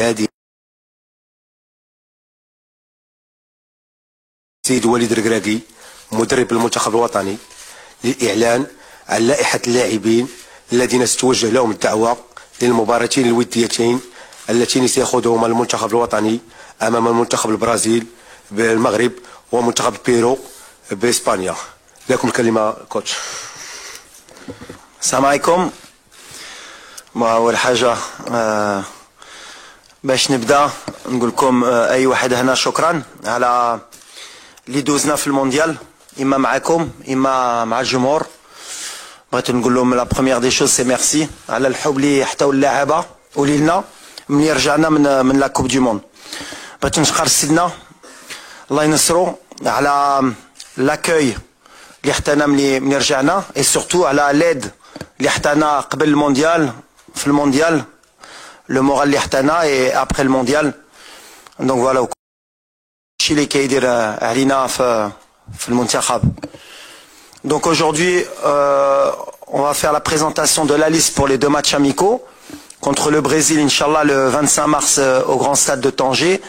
هذه السيد وليد الركراكي مدرب المنتخب الوطني للإعلان عن لائحة اللاعبين الذين ستوجه لهم الدعوة للمباراتين الوديتين اللتين سيخوضهما المنتخب الوطني أمام المنتخب البرازيل بالمغرب ومنتخب بيرو بإسبانيا. لكم الكلمة كوتش. السلام عليكم. أول حاجة باش نبدأ نقول لكم أي واحد هنا شكرا على اللي دوزنا في المونديال، إما معكم إما مع الجمهور. بغيت نقول لهم لا بروميير دي شوز سي ميرسي على الحب اللي حتاو اللاعبة وليلنا ملي رجعنا من لا كوب دو موند. بغيت نشكر سيدنا الله ينصرو على لاكوي اللي حتانا ملي رجعنا، اي سورتو على ليد اللي حتانا قبل المونديال في المونديال، لو مورال اللي حتانا اي ابري المونديال. دونك فوالا الشيء اللي كيدير علينا في المنتخب. Donc aujourd'hui, on va faire la présentation de la liste pour les deux matchs amicaux contre le Brésil, Inch'Allah, le 25 mars au Grand Stade de Tanger,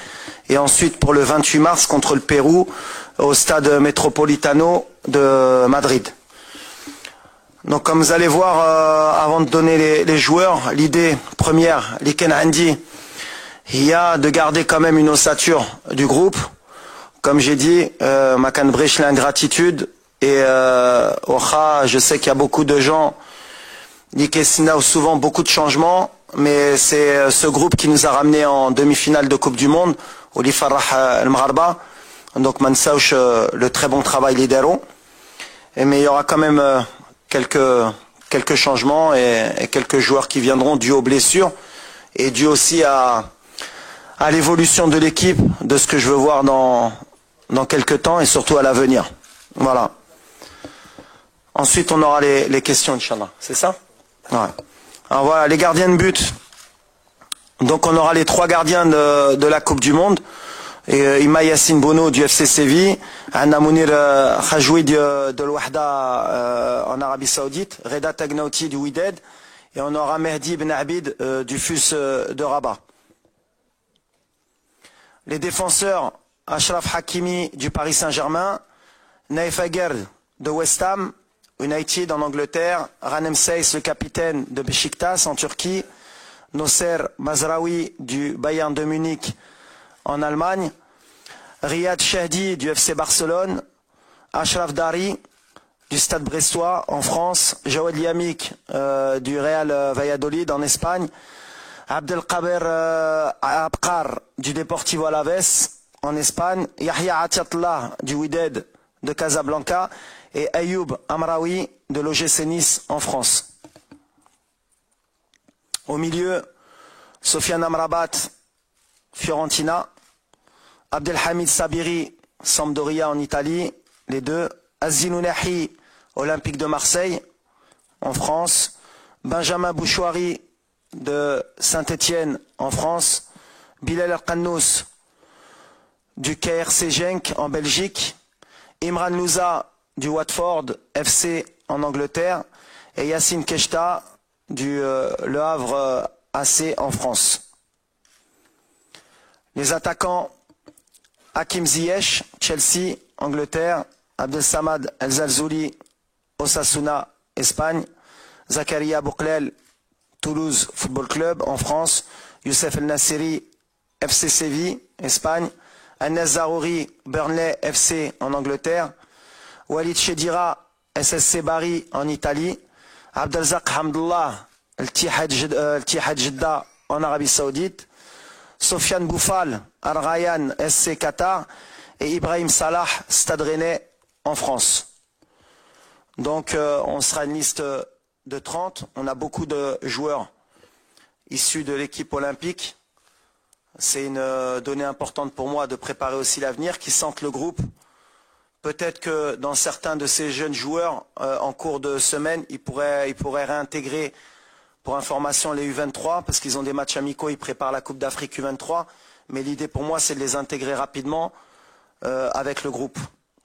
et ensuite pour le 28 mars contre le Pérou au Stade Metropolitano de Madrid. Donc comme vous allez voir, avant de donner les joueurs, l'idée première, l'Iken Andi, il y a de garder quand même une ossature du groupe. Comme j'ai dit, Makan Brech l'ingratitude, et je sais qu'il y a beaucoup de gens, Nikesina, souvent beaucoup de changements, mais c'est ce groupe qui nous a ramené en demi-finale de Coupe du Monde, Oli Farah El-Mgharba. Donc Mansauch, le très bon travail lidéro. Mais il y aura quand même quelques changements et quelques joueurs qui viendront dû aux blessures et dû aussi à l'évolution de l'équipe, de ce que je veux voir dans quelques temps et surtout à l'avenir. Voilà. Ensuite, on aura les questions, Inch'Allah. C'est ça? Ouais. Alors voilà, les gardiens de but. Donc on aura les trois gardiens de la Coupe du Monde. Et Ima Yassine Bono du FC Séville, Anna Mounir Khajoui de l'Ouahda en Arabie Saoudite, Reda Tagnauti du Wydad, et on aura Mehdi Ben Abid du FUS de Rabat. Les défenseurs, Achraf Hakimi du Paris Saint-Germain, Naif Aguerd de West Ham United en Angleterre, Ranem Seyss, le capitaine de Beşiktaş en Turquie, Nosser Mazraoui du Bayern de Munich en Allemagne, Riyad Chehdi du FC Barcelone, Achraf Dari du Stade Brestois en France, Jawad Yamik du Real Valladolid en Espagne, Abdelkader Abkar du Deportivo Alaves en Espagne, Yahya Atiatullah du Wydad de Casablanca et Ayoub Amraoui de l'OGC Nice en France. Au milieu, Sofiane Amrabat, Fiorentina, Abdelhamid Sabiri, Sampdoria en Italie, les deux, Azinounahi, Olympique de Marseille en France, Benjamin Bouchouari de Saint-Étienne en France, Bilal El-Qannous du KRC Genk en Belgique, Imran Louza du Watford FC en Angleterre et Yassine Keshta du Le Havre AC en France. Les attaquants, Hakim Ziyech, Chelsea, Angleterre, Abdel Samad El Zalzouli, Osasuna, Espagne, Zakaria Bouklel, Toulouse Football Club en France, Youssef El Nassiri, FC Séville, Espagne, Anas Zarouri, Burnley FC en Angleterre, Walid Chedira, SSC Bari en Italie, Abdelzak Hamdullah, El Tihad Jeddah en Arabie Saoudite, Sofiane Boufal, Al Rayyan SC Qatar et Ibrahim Salah, Stade Rennais en France. Donc on sera une liste de 30. On a beaucoup de joueurs issus de l'équipe olympique. C'est une donnée importante pour moi de préparer aussi l'avenir, qui sentent le groupe. Peut-être que dans certains de ces jeunes joueurs, en cours de semaine, ils pourraient réintégrer, pour information, les U23, parce qu'ils ont des matchs amicaux, ils préparent la Coupe d'Afrique U23. Mais l'idée pour moi, c'est de les intégrer rapidement avec le groupe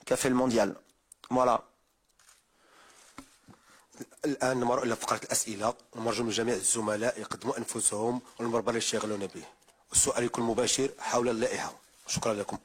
qui a fait le mondial. Voilà. الآن نمر إلى فقرة الأسئلة، ونرجو من جميع الزملاء يقدموا أنفسهم والمربع اللي يشتغلون به. السؤال يكون مباشر حول اللائحة. شكرا لكم.